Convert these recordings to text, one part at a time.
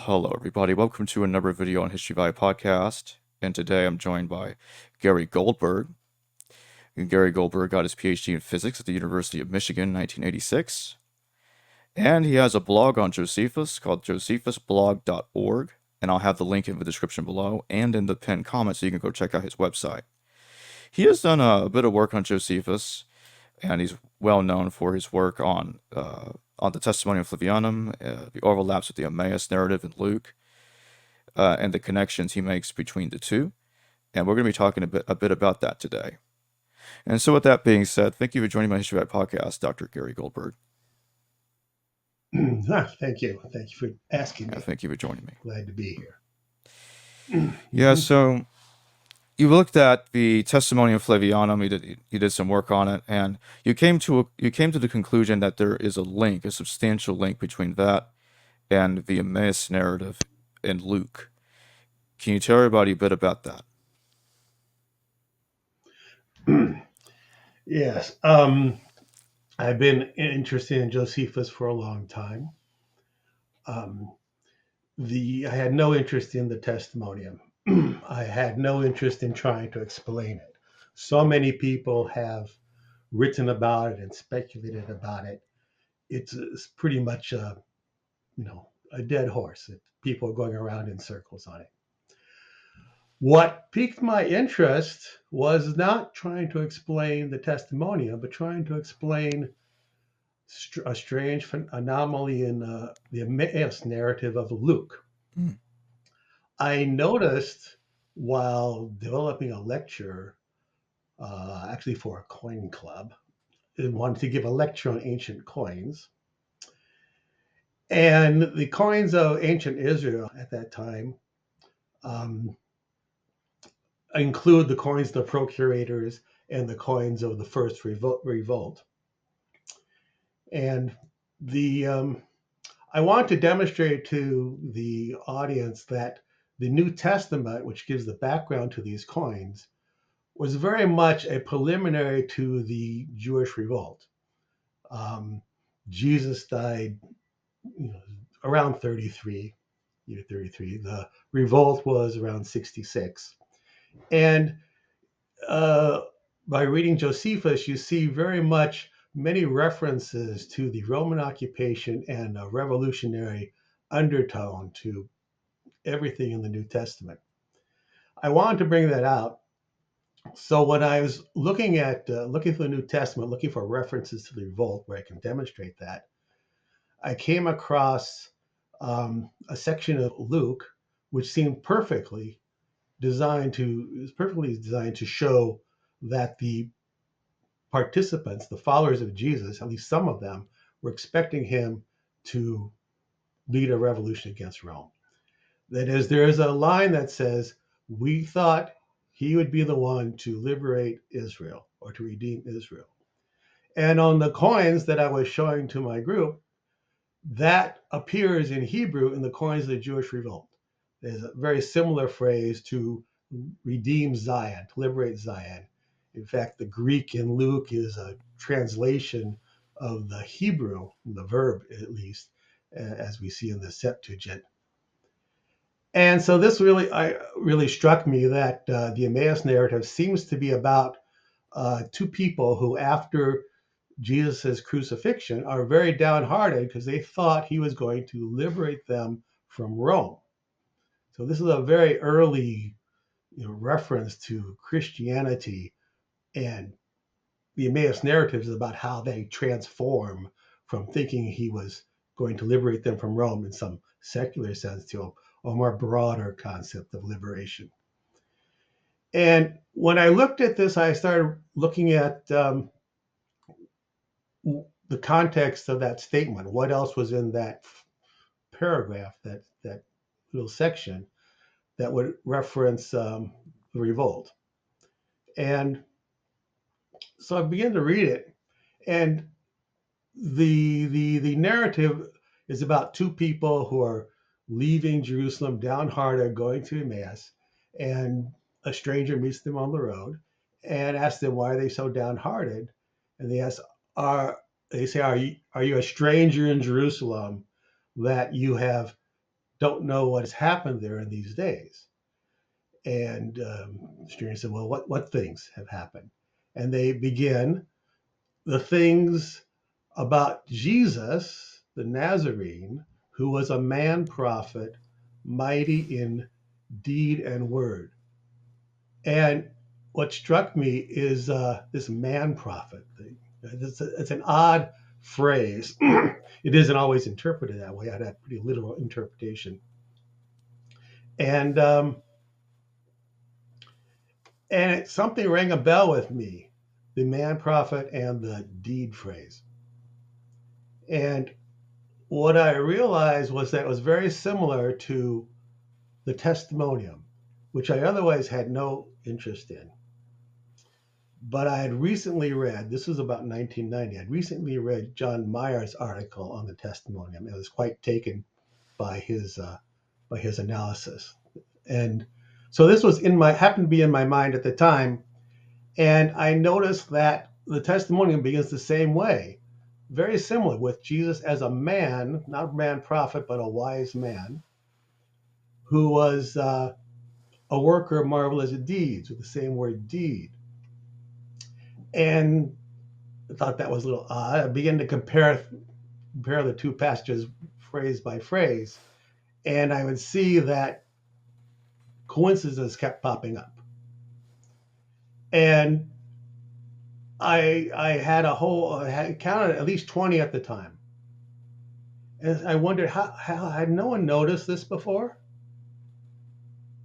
Hello, everybody. Welcome to another video on History Vibe Podcast. And today I'm joined by Gary Goldberg. And Gary Goldberg got his PhD in physics at the University of Michigan in 1986. And he has a blog on Josephus called josephusblog.org. And I'll have the link in the description below and in the pinned comment so you can go check out his website. He has done a bit of work on Josephus, and he's well known for his work on the Testimonium Flavianum, the overlaps with the Emmaus narrative in Luke, and the connections he makes between the two. And we're going to be talking a bit about that today. And so with that being said, thank you for joining my History Vibe podcast, Dr. Gary Goldberg. Thank you. Thank you for asking me. Thank you for joining me. Glad to be here. Yeah, so you looked at the Testimonium Flavianum, you did some work on it, and you came to the conclusion that there is a substantial link between that and the Emmaus narrative in Luke. Can you tell everybody a bit about that? Yes. I've been interested in Josephus for a long time. I had no interest in the Testimonium. I had no interest in trying to explain it. So many people have written about it and speculated about it. It's pretty much a dead horse. People are going around in circles on it. What piqued my interest was not trying to explain the Testimonium, but trying to explain a strange anomaly in the Emmaus narrative of Luke. Mm. I noticed while developing a lecture, actually for a coin club, I wanted to give a lecture on ancient coins. And the coins of ancient Israel at that time include the coins of the procurators and the coins of the first revolt. And I want to demonstrate to the audience that the New Testament, which gives the background to these coins, was very much a preliminary to the Jewish revolt. Jesus died around 33, year 33. The revolt was around 66. And by reading Josephus, you see very much many references to the Roman occupation and a revolutionary undertone to everything in the New Testament. I wanted to bring that out. So when I was looking through the New Testament, looking for references to the revolt where I can demonstrate that, I came across a section of Luke which seemed perfectly designed to show that the participants, the followers of Jesus, at least some of them, were expecting him to lead a revolution against Rome. That is, there is a line that says, we thought he would be the one to liberate Israel or to redeem Israel. And on the coins that I was showing to my group, that appears in Hebrew in the coins of the Jewish revolt. There's a very similar phrase to redeem Zion, to liberate Zion. In fact, the Greek in Luke is a translation of the Hebrew, the verb at least, as we see in the Septuagint. And so this really struck me that the Emmaus narrative seems to be about two people who, after Jesus' crucifixion, are very downhearted because they thought he was going to liberate them from Rome. So this is a very early reference to Christianity, and the Emmaus narrative is about how they transform from thinking he was going to liberate them from Rome in some secular sense to a more broader concept of liberation. And when I looked at this, I started looking at the context of that statement. What else was in that paragraph, that little section that would reference the revolt? And so I began to read it, and the narrative is about two people who are leaving Jerusalem downhearted, going to Emmaus, and a stranger meets them on the road and asks them, why are they so downhearted? And they ask, are you a stranger in Jerusalem that you have don't know what has happened there in these days. And students said, well, what things have happened? And they begin the things about Jesus, the Nazarene, who was a man prophet, mighty in deed and word. And what struck me is this man prophet thing. It's an odd phrase. It isn't always interpreted that way. I had a pretty literal interpretation. And something rang a bell with me, the man prophet and the deed phrase. And what I realized was that it was very similar to the Testimonium, which I otherwise had no interest in. But I had recently read, this was about 1990, I'd recently read John Mayer's article on the Testimonium. I was quite taken by his analysis. And so this was happened to be in my mind at the time. And I noticed that the Testimonium begins the same way, very similar, with Jesus as a man, not a man prophet, but a wise man, who was a worker of marvelous deeds, with the same word deed. And I thought that was a little odd. I began to compare the two passages phrase by phrase, and I would see that coincidences kept popping up. And I had I counted at least 20 at the time. And I wondered how had no one noticed this before?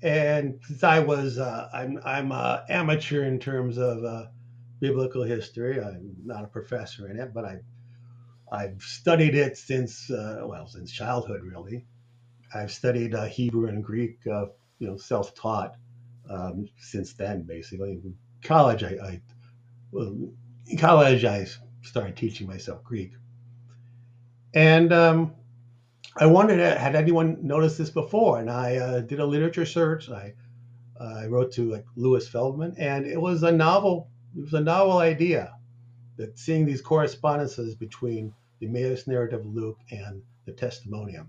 And since I'm an amateur in terms of biblical history. I'm not a professor in it, but I've studied it since childhood, really. I've studied Hebrew and Greek, self-taught since then, basically. In college, I started teaching myself Greek, and I wondered, had anyone noticed this before? And I did a literature search. I wrote to Louis Feldman, and it was a novel. It was a novel idea that seeing these correspondences between the Emmaus narrative of Luke and the Testimonium.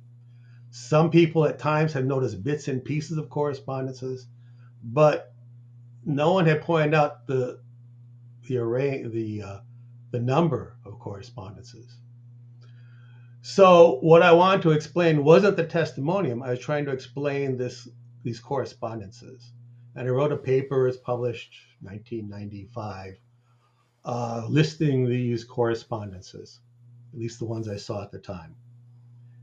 Some people at times have noticed bits and pieces of correspondences, but no one had pointed out the array, the number of correspondences. So what I wanted to explain wasn't the Testimonium. I was trying to explain these correspondences, and I wrote a paper. It's published 1995, listing these correspondences, at least the ones I saw at the time.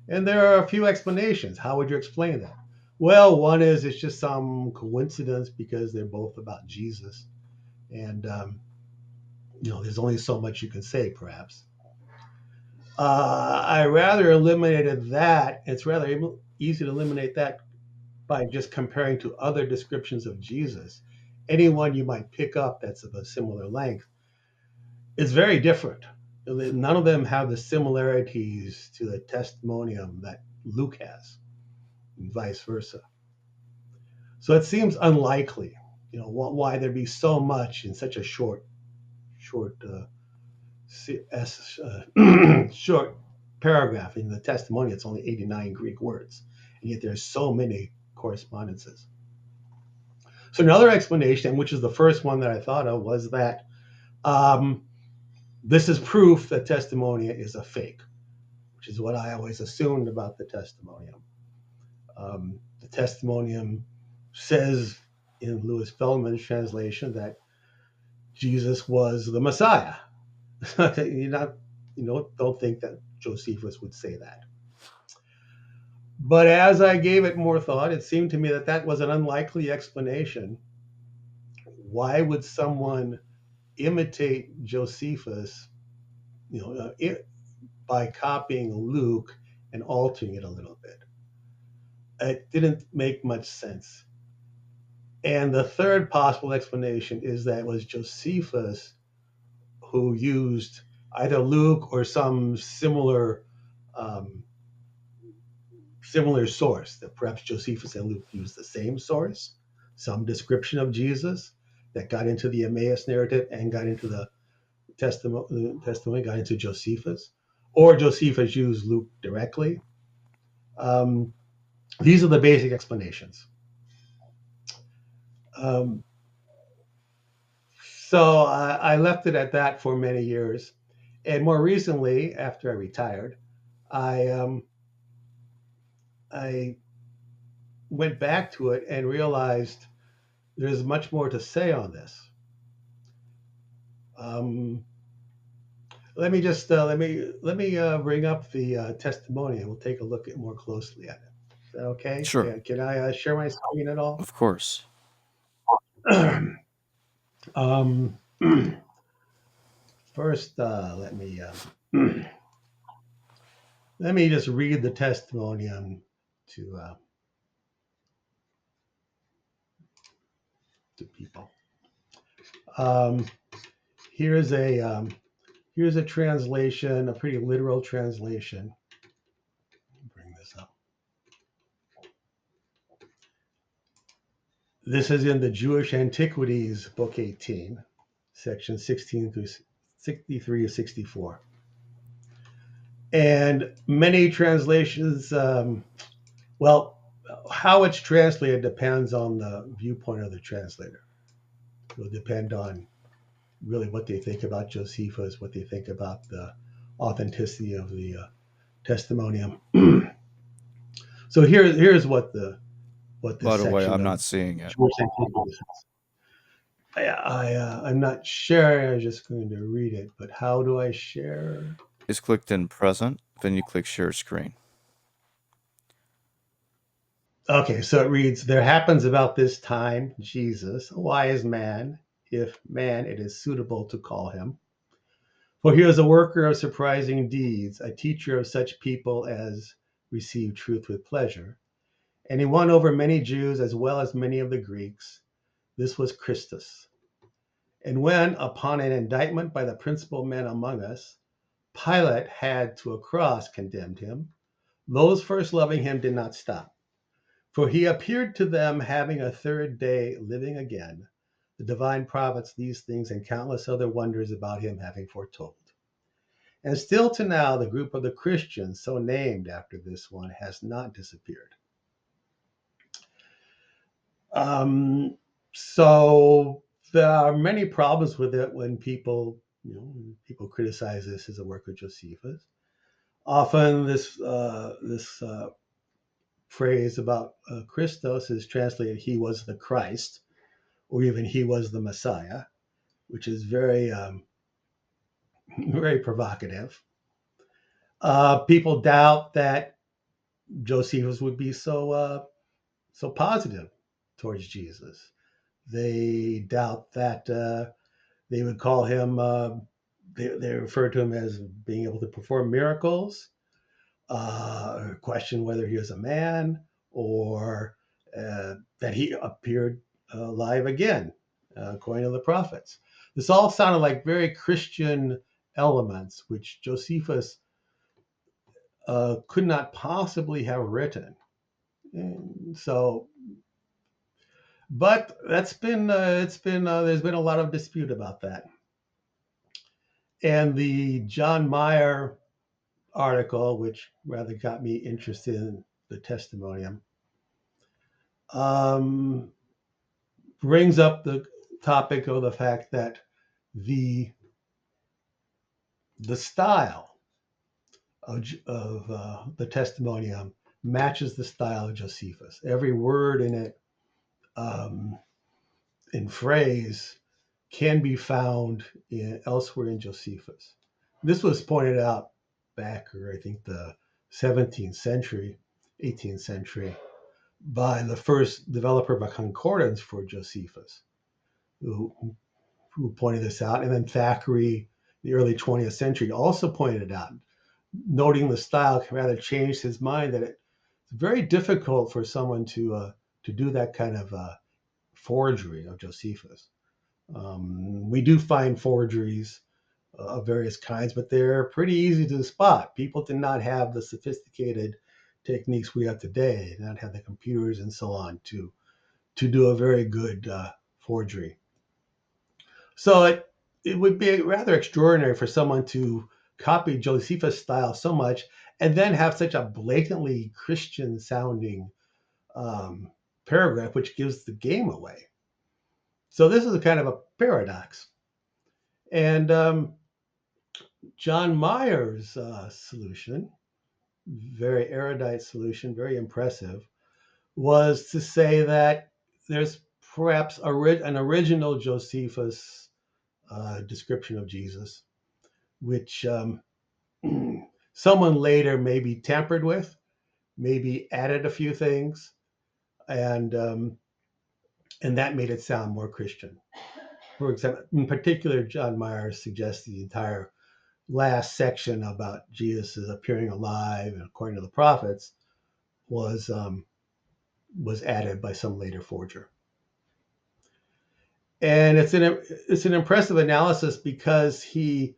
And there are a few explanations. How would you explain that? Well, one is it's just some coincidence because they're both about Jesus. And, there's only so much you can say, perhaps. I rather eliminated that. It's rather easy to eliminate that by just comparing to other descriptions of Jesus. Anyone you might pick up that's of a similar length is very different. None of them have the similarities to the Testimonium that Luke has, and vice versa. So it seems unlikely, why there'd be so much in such a short short paragraph. In the Testimonium, it's only 89 Greek words, and yet there's so many correspondences. So another explanation, which is the first one that I thought of, was that this is proof that Testimonia is a fake, which is what I always assumed about the Testimonium. The Testimonium says in Louis Feldman's translation that Jesus was the Messiah. Don't think that Josephus would say that. But as I gave it more thought, it seemed to me that that was an unlikely explanation. Why would someone imitate Josephus, by copying Luke and altering it a little bit? It didn't make much sense. And the third possible explanation is that it was Josephus who used either Luke or some similar source, that perhaps Josephus and Luke used the same source, some description of Jesus that got into the Emmaus narrative and got into the testimony, got into Josephus, or Josephus used Luke directly. These are the basic explanations. Um, so I left it at that for many years. And more recently, after I retired, I I went back to it and realized there's much more to say on this. Um, let me just let me bring up the testimony, and we'll take a look at more closely at it. Is that okay? Sure, Can I share my screen at all? of course. um, First, let me just read the testimonium to to people. Um, here's a here's a translation, a pretty literal translation. Bring this up. This is in the Jewish Antiquities, Book 18, section 16 through 63 to 64. And many translations, well, how it's translated depends on the viewpoint of the translator. It will depend on really what they think about Josephus, what they think about the authenticity of the testimonium. So here's what By this the way, section I'm of not seeing it. Jewish Antiquities says. I'm not sharing. I'm just going to read it. But how do I share? It's clicked in present, then you click share screen. Okay, so it reads: There happens about this time Jesus, a wise man, if man it is suitable to call him. For he was a worker of surprising deeds, a teacher of such people as receive truth with pleasure. And he won over many Jews as well as many of the Greeks. This was Christus. And when, upon an indictment by the principal men among us, Pilate had to a cross condemned him, those first loving him did not stop. For he appeared to them having a third day living again, the divine prophets these things and countless other wonders about him having foretold. And still to now, the group of the Christians, so named after this one, has not disappeared. So there are many problems with it when people criticize this as a work of Josephus. Often, this phrase about Christos is translated "He was the Christ," or even "He was the Messiah," which is very very provocative. People doubt that Josephus would be so positive towards Jesus. They doubt that they would call him. They refer to him as being able to perform miracles. Question whether he was a man or that he appeared alive again, according to the prophets. This all sounded like very Christian elements, which Josephus could not possibly have written. And so, but that's been it's been there's been a lot of dispute about that. And the John Meyer article, which rather got me interested in the testimonium, um, brings up the topic of the fact that the the style of the testimonium matches the style of Josephus. Every word in it, um, in phrase, can be found elsewhere in Josephus. This was pointed out back, or I think the 17th century, 18th century, by the first developer of a concordance for Josephus, who, who pointed this out. And then Thackeray, in the early 20th century, also pointed it out, noting the style rather changed his mind that it's very difficult for someone to do that kind of forgery of Josephus. We do find forgeries of various kinds, but they're pretty easy to spot. People did not have the sophisticated techniques we have today. They did not have the computers and so on to do a very good forgery. So it would be rather extraordinary for someone to copy Josephus' style so much and then have such a blatantly Christian sounding paragraph, which gives the game away. So this is a kind of a paradox. And John Mayer's solution, very erudite solution, very impressive, was to say that there's perhaps an original Josephus description of Jesus, which someone later maybe tampered with, maybe added a few things, and that made it sound more Christian. For example, in particular, John Mayer suggests the entire last section about Jesus appearing alive and according to the prophets was added by some later forger. And it's an impressive analysis because he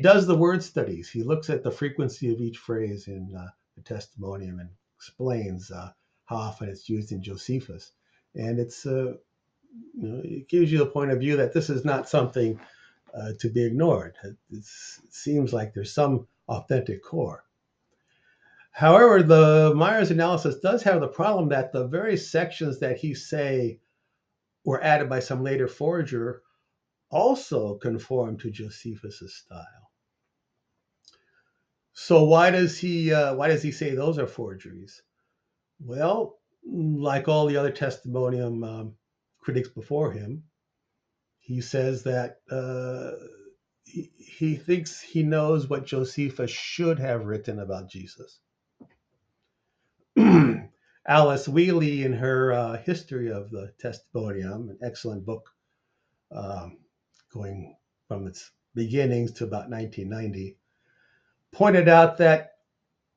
does the word studies. He looks at the frequency of each phrase in the Testimonium and explains how often it's used in Josephus. And it gives you the point of view that this is not something to be ignored. It seems like there's some authentic core. However, the Myers analysis does have the problem that the very sections that he say were added by some later forger also conform to Josephus's style. So why does he say those are forgeries? Well, like all the other Testimonium critics before him, he says that he thinks he knows what Josephus should have written about Jesus. Alice Wheely, in her History of the Testimonium, an excellent book going from its beginnings to about 1990, pointed out that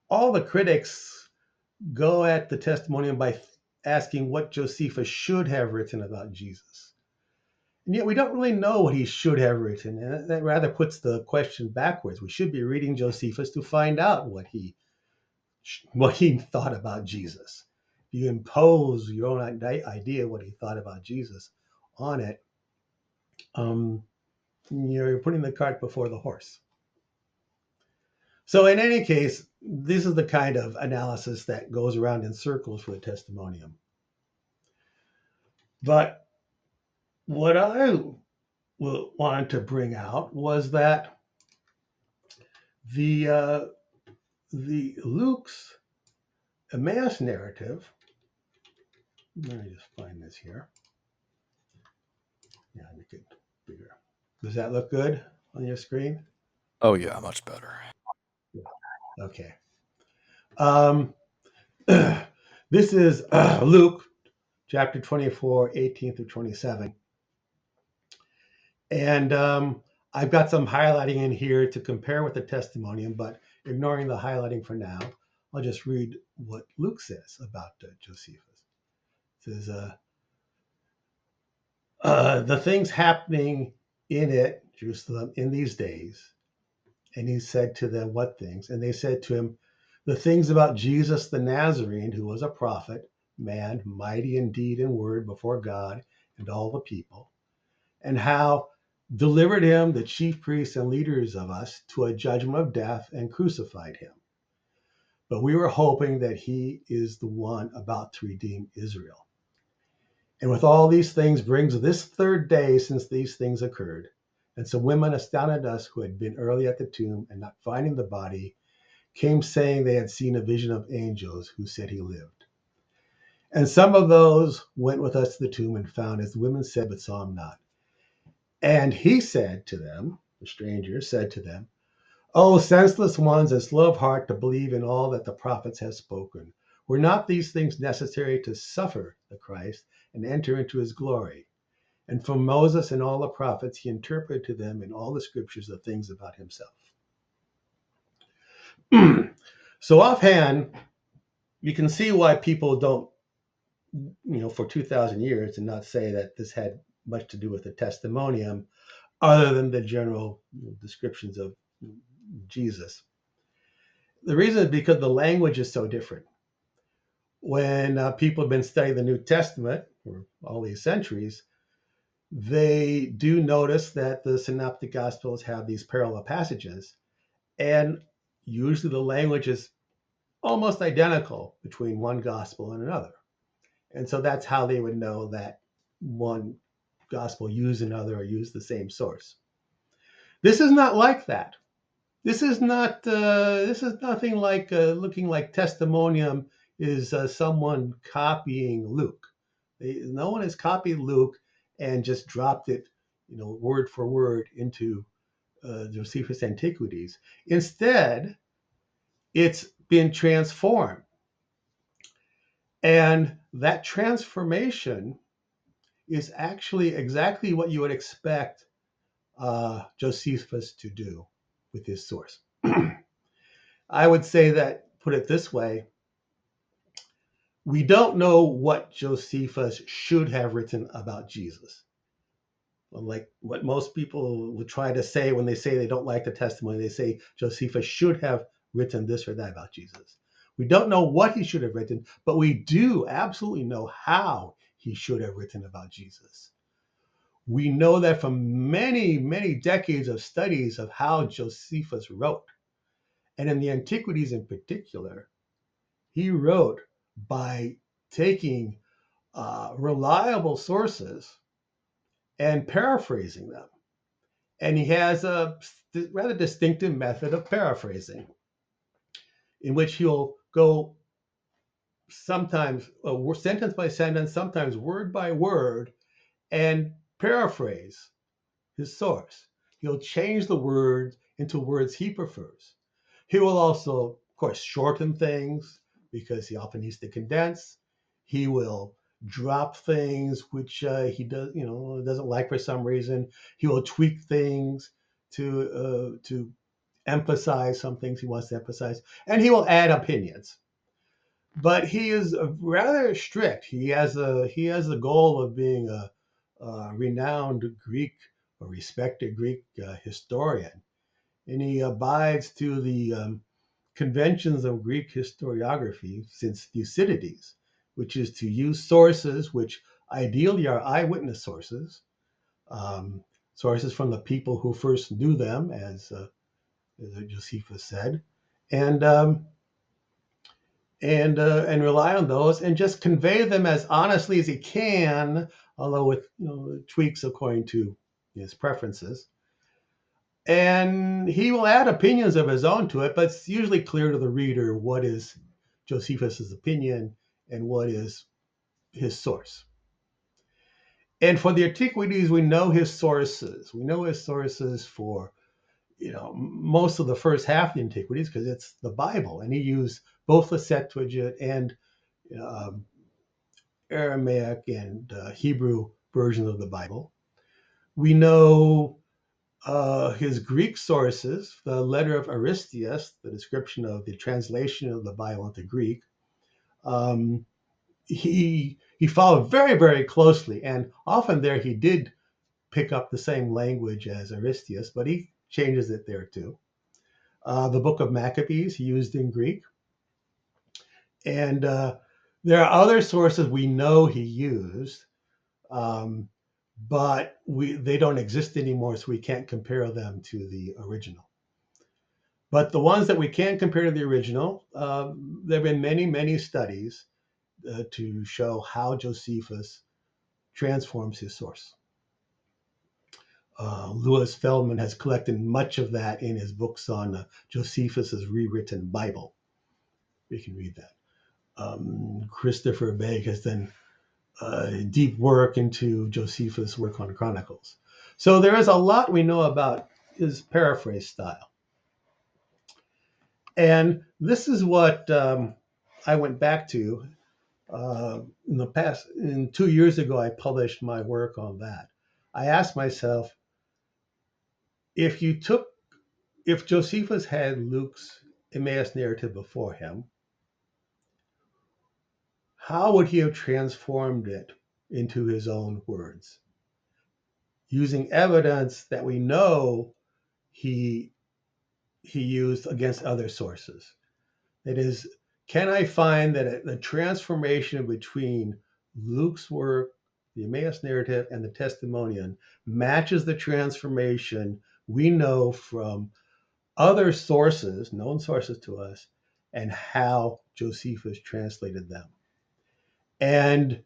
all the critics go at the Testimonium by asking what Josephus should have written about Jesus. And yet we don't really know what he should have written, and that rather puts the question backwards. We should be reading Josephus to find out what he thought about Jesus. If you impose your own idea what he thought about Jesus on it, you're putting the cart before the horse. So in any case, this is the kind of analysis that goes around in circles for the Testimonium. But what I wanted to bring out was that the Luke's Emmaus narrative. Let me just find this here. Yeah, make it bigger. Does that look good on your screen? Oh yeah, much better. Okay. This is Luke chapter 24, 18 through 27. And I've got some highlighting in here to compare with the Testimonium, but ignoring the highlighting for now, I'll just read what Luke says about Josephus. It says, the things happening in it, Jerusalem, in these days. And he said to them, what things? And they said to him, the things about Jesus the Nazarene, who was a prophet, man, mighty in deed and word before God and all the people, and how delivered him, the chief priests and leaders of us, to a judgment of death and crucified him. But we were hoping that he is the one about to redeem Israel. And with all these things brings this third day since these things occurred. And some women astounded us who had been early at the tomb and not finding the body, came saying they had seen a vision of angels who said he lived. And some of those went with us to the tomb and found as the women said, but saw him not. And he said to them, the stranger said to them, O senseless ones and slow of heart to believe in all that the prophets have spoken. Were not these things necessary to suffer the Christ and enter into his glory? And from Moses and all the prophets, he interpreted to them in all the scriptures the things about himself. So offhand, you can see why people don't, for 2,000 years, and not say that this had much to do with the Testimonium, other than the general descriptions of Jesus. The reason is because the language is so different. When people have been studying the New Testament for all these centuries, they do notice that the Synoptic Gospels have these parallel passages, and usually the language is almost identical between one gospel and another. And so that's how they would know that one gospel used another or used the same source. This is not like that. This is not. This is nothing like looking like Testimonium is someone copying Luke. No one has copied Luke and just dropped it, word for word into Josephus' Antiquities. Instead, it's been transformed, and that transformation is actually exactly what you would expect Josephus to do with his source. I would say that, put it this way, we don't know what Josephus should have written about Jesus. Like what most people would try to say when they say they don't like the testimony, they say Josephus should have written this or that about Jesus. We don't know what he should have written, but we do absolutely know how he should have written about Jesus. We know that from many, many decades of studies of how Josephus wrote, and in the Antiquities in particular, he wrote by taking reliable sources and paraphrasing them. And he has a rather distinctive method of paraphrasing in which he'll go sometimes sentence by sentence, sometimes word by word, and paraphrase his source. He'll change the words into words he prefers. He will also, of course, shorten things because he often needs to condense. He will drop things which he doesn't like for some reason. He will tweak things to emphasize some things he wants to emphasize, and he will add opinions. But he is rather strict. He has the goal of being a renowned Greek or respected Greek historian, and he abides to the conventions of Greek historiography since Thucydides, which is to use sources which ideally are eyewitness sources, sources from the people who first knew them, as Josephus said, and and rely on those and just convey them as honestly as he can, although with tweaks according to his preferences. And he will add opinions of his own to it, but it's usually clear to the reader what is Josephus's opinion and what is his source. And for the Antiquities, we know his sources. We know his sources for most of the first half of the Antiquities because it's the Bible, and he used both the Septuagint and Aramaic and Hebrew versions of the Bible. We know his Greek sources, the letter of Aristeas, the description of the translation of the Bible into Greek. He followed very, very closely, and often there he did pick up the same language as Aristeas, but he changes it there too. The book of Maccabees he used in Greek. And there are other sources we know he used, but they don't exist anymore, so we can't compare them to the original. But the ones that we can compare to the original, there have been many, many studies to show how Josephus transforms his source. Louis Feldman has collected much of that in his books on Josephus's rewritten Bible. We can read that. Christopher Begg has done deep work into Josephus' work on Chronicles. So there is a lot we know about his paraphrase style. And this is what I went back to in the past. 2 years ago, I published my work on that. I asked myself, if Josephus had Luke's Emmaus narrative before him, how would he have transformed it into his own words, using evidence that we know he used against other sources? That is, can I find that the transformation between Luke's work, the Emmaus narrative, and the Testimonium matches the transformation we know from other sources, known sources to us, and how Josephus translated them? And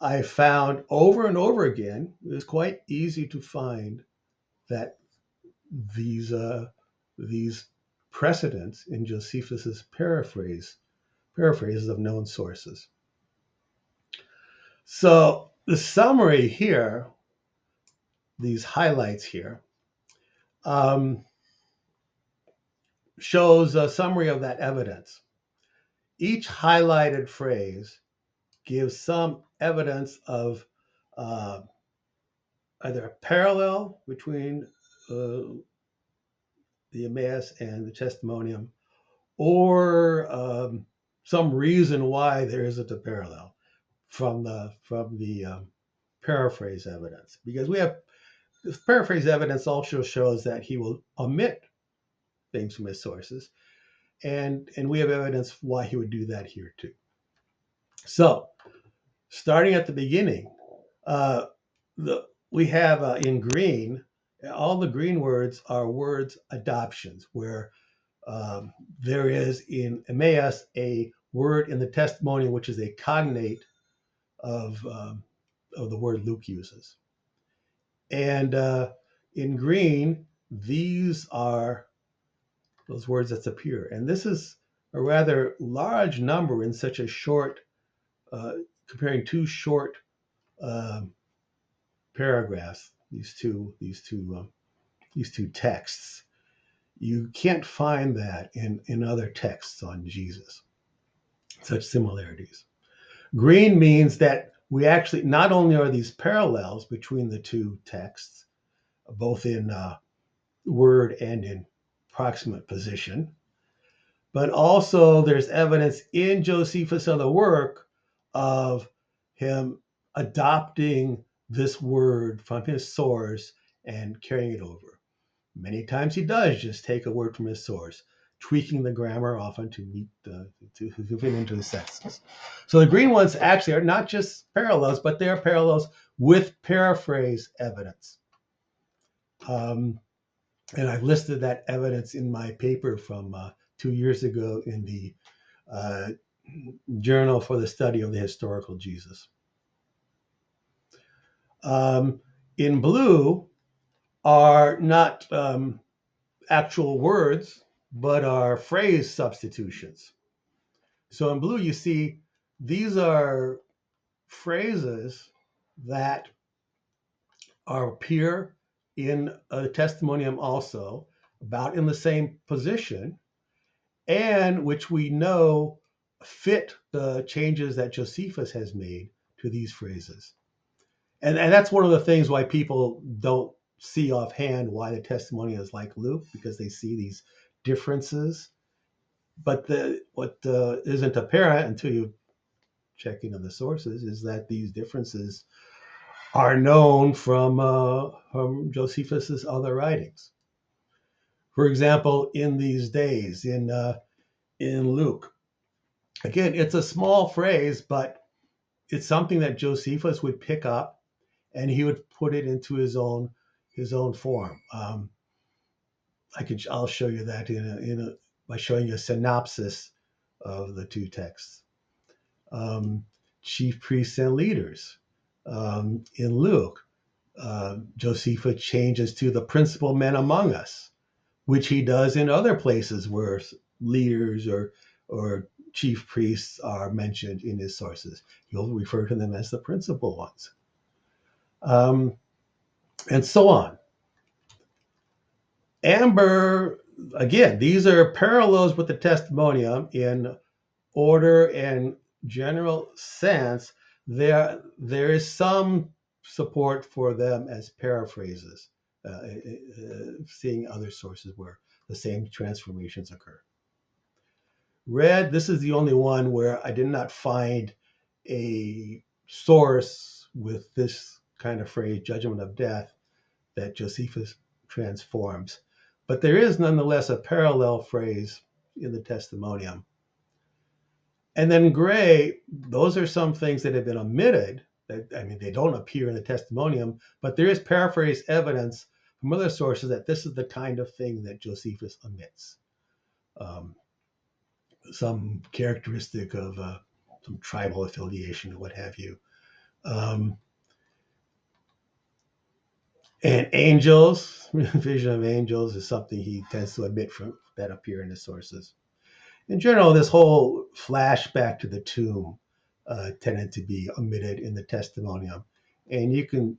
I found over and over again, it was quite easy to find that these precedents in Josephus's paraphrases of known sources. So the summary here, these highlights here, shows a summary of that evidence. Each highlighted phrase gives some evidence of either a parallel between the Emmaus and the Testimonium, or some reason why there isn't a parallel from the paraphrase evidence. Because we have this paraphrase evidence also shows that he will omit things from his sources, and we have evidence why he would do that here too. So, starting at the beginning, we have in green, all the green words are words adoptions, where there is in Emmaus a word in the testimony which is a cognate of the word Luke uses. And in green, these are those words that appear. And this is a rather large number in such a short, comparing two short paragraphs, these two texts. You can't find that in other texts on Jesus, such similarities. Green means that we actually, not only are these parallels between the two texts, both in word and in proximate position, but also there's evidence in Josephus of the work of him adopting this word from his source and carrying it over. Many times he does just take a word from his source, tweaking the grammar often to meet to fit into the senses. So the green ones actually are not just parallels, but they are parallels with paraphrase evidence. And I've listed that evidence in my paper from 2 years ago in the Journal for the Study of the Historical Jesus. In blue are not actual words, but are phrase substitutions. So in blue, you see these are phrases that appear in a testimonium also, about in the same position, and which we know fit the changes that Josephus has made to these phrases. And that's one of the things why people don't see offhand why the testimony is like Luke, because they see these differences. But what isn't apparent until you check into the sources is that these differences are known from Josephus's other writings. For example, in these days, in Luke, again, it's a small phrase, but it's something that Josephus would pick up, and he would put it into his own form. I'll show you that by showing you a synopsis of the two texts. Chief priests and leaders. In Luke, Josephus changes to the principal men among us, which he does in other places where leaders or chief priests are mentioned in his sources. He'll refer to them as the principal ones. And so on. Amber, again, these are parallels with the testimonium in order and general sense. There is some support for them as paraphrases, seeing other sources where the same transformations occur. Red, this is the only one where I did not find a source with this kind of phrase, judgment of death, that Josephus transforms. But there is nonetheless a parallel phrase in the testimonium. And then gray, those are some things that have been omitted. They don't appear in the testimonium, but there is paraphrase evidence from other sources that this is the kind of thing that Josephus omits. Some characteristic of some tribal affiliation or what have you. Um, and angels, vision of angels is something he tends to omit from that appear in the sources. In general, this whole flashback to the tomb tended to be omitted in the Testimonium, and you can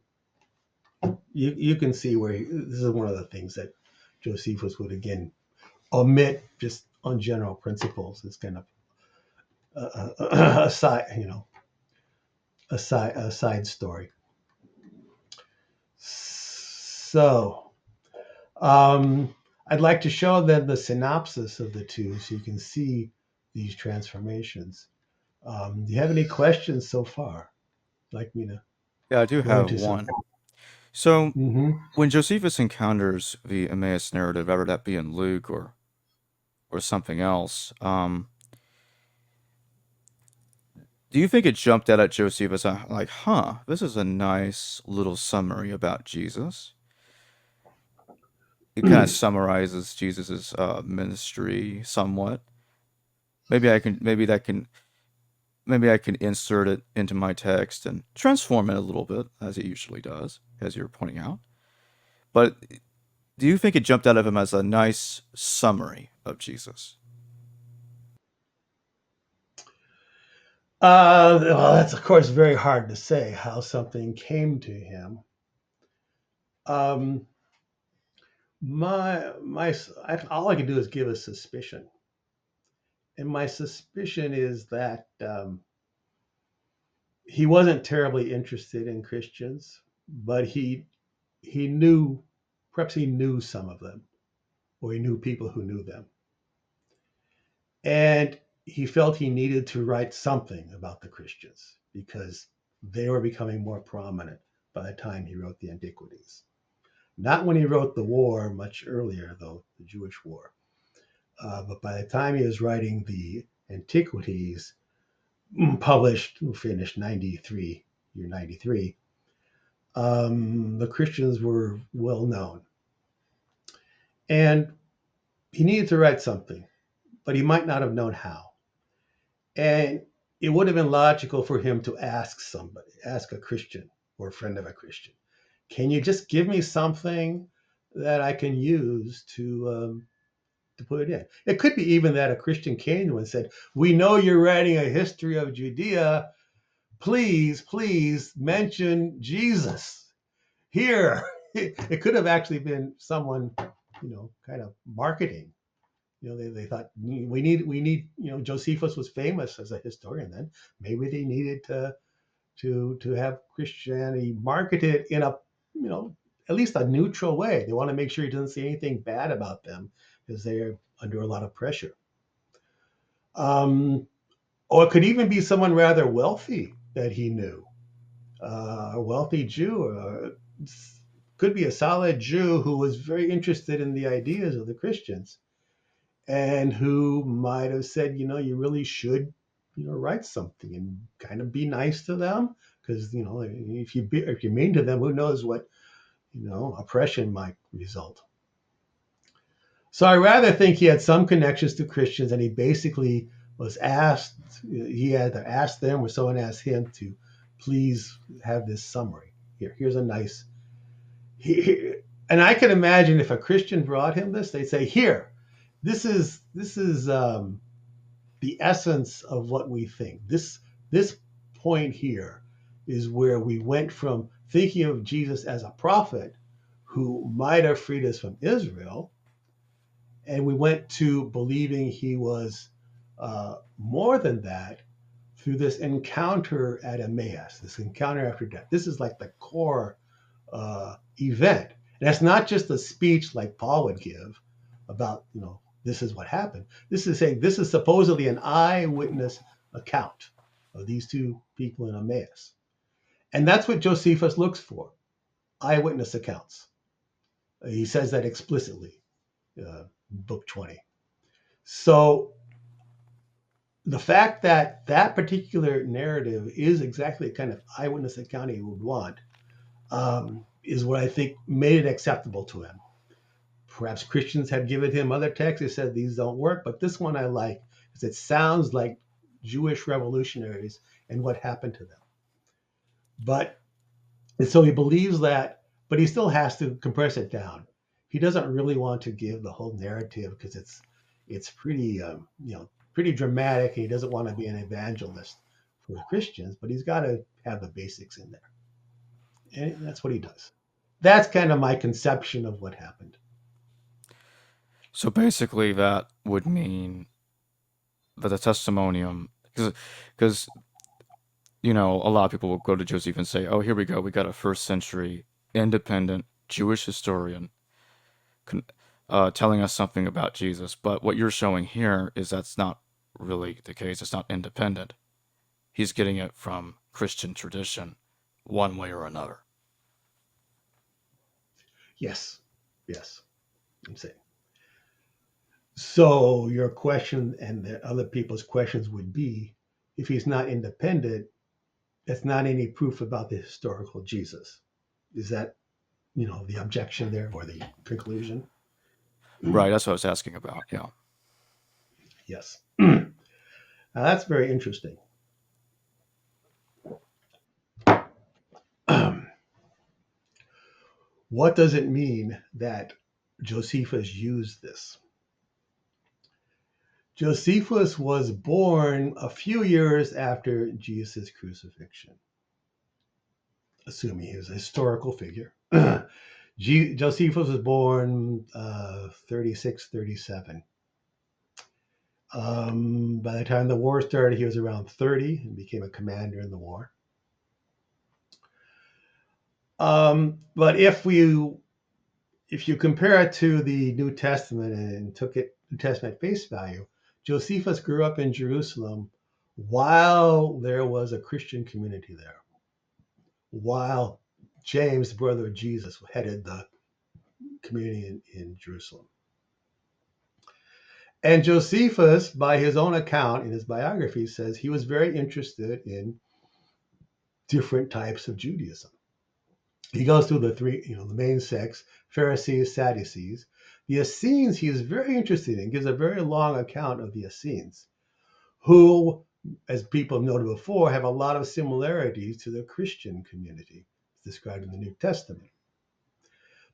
see where this is one of the things that Josephus would again omit just on general principles. It's kind of a side, a side story. So, I'd like to show then the synopsis of the two, so you can see these transformations. Do you have any questions so far? Like me to Yeah, I do go have into some? one. So, Mm-hmm. when Josephus encounters the Emmaus narrative, whether that be in Luke or something else, do you think it jumped out at Josephus like, huh, this is a nice little summary about Jesus? It kind of summarizes Jesus's ministry somewhat. Maybe I can, maybe that can, maybe I can insert it into my text and transform it a little bit, as it usually does, as you're pointing out. But do you think it jumped out of him as a nice summary of Jesus? Well, that's of course very hard to say how something came to him. Um, all I can do is give a suspicion, and my suspicion is that he wasn't terribly interested in Christians, but he knew, perhaps he knew some of them, or he knew people who knew them, and he felt he needed to write something about the Christians because they were becoming more prominent by the time he wrote the Antiquities. Not when he wrote the war, much earlier, though, the Jewish war. But by the time he was writing the Antiquities, published, finished 93, year 93, the Christians were well known. And he needed to write something, but he might not have known how. And it would have been logical for him to ask somebody, ask a Christian or a friend of a Christian, can you just give me something that I can use to put it in? It could be even that a Christian came to him and said, we know you're writing a history of Judea. Please mention Jesus here. It could have actually been someone, kind of marketing. They thought we need, Josephus was famous as a historian then. Maybe they needed to have Christianity marketed in a, at least a neutral way. They want to make sure he doesn't say anything bad about them because they're under a lot of pressure. Or it could even be someone rather wealthy that he knew, a wealthy Jew, or could be a solid Jew who was very interested in the ideas of the Christians and who might have said, you really should, write something and kind of be nice to them because, if you're mean to them, who knows what, oppression might result. So I rather think he had some connections to Christians, and he basically was asked, he either asked them or someone asked him to please have this summary. Here's a nice, and I can imagine if a Christian brought him this, they'd say, here, this is the essence of what we think. This point here is where we went from thinking of Jesus as a prophet who might have freed us from Israel, and we went to believing he was more than that through this encounter at Emmaus, this encounter after death. This is like the core event. And that's not just a speech like Paul would give about, this is what happened. This is saying this is supposedly an eyewitness account of these two people in Emmaus. And that's what Josephus looks for, eyewitness accounts. He says that explicitly, book 20. So the fact that that particular narrative is exactly the kind of eyewitness account he would want is what I think made it acceptable to him. Perhaps Christians had given him other texts. They said these don't work, but this one I like because it sounds like Jewish revolutionaries and what happened to them. But and so he believes that, but he still has to compress it down. He doesn't really want to give the whole narrative because it's pretty pretty dramatic. And he doesn't want to be an evangelist for the Christians, but he's got to have the basics in there, and that's what he does. That's kind of my conception of what happened. So basically, that would mean that the testimonium, because a lot of people will go to Joseph and say, "Oh, here we go. We got a first century independent Jewish historian telling us something about Jesus." But what you're showing here is that's not really the case. It's not independent. He's getting it from Christian tradition, one way or another. Yes, yes, I'm saying. So your question and the other people's questions would be, if he's not independent, that's not any proof about the historical Jesus. Is that, the objection there or the conclusion? Right. That's what I was asking about. Yeah. Yes. Now that's very interesting. What does it mean that Josephus used this? Josephus was born a few years after Jesus' crucifixion, assuming he was a historical figure. Josephus was born 36, 37. By the time the war started, he was around 30 and became a commander in the war. But if you compare it to the New Testament and took it New Testament face value, Josephus grew up in Jerusalem while there was a Christian community there, while James, the brother of Jesus, headed the community in Jerusalem. And Josephus, by his own account in his biography, says he was very interested in different types of Judaism. He goes through the three, the main sects: Pharisees, Sadducees. The Essenes he is very interested in, gives a very long account of the Essenes, who, as people have noted before, have a lot of similarities to the Christian community described in the New Testament.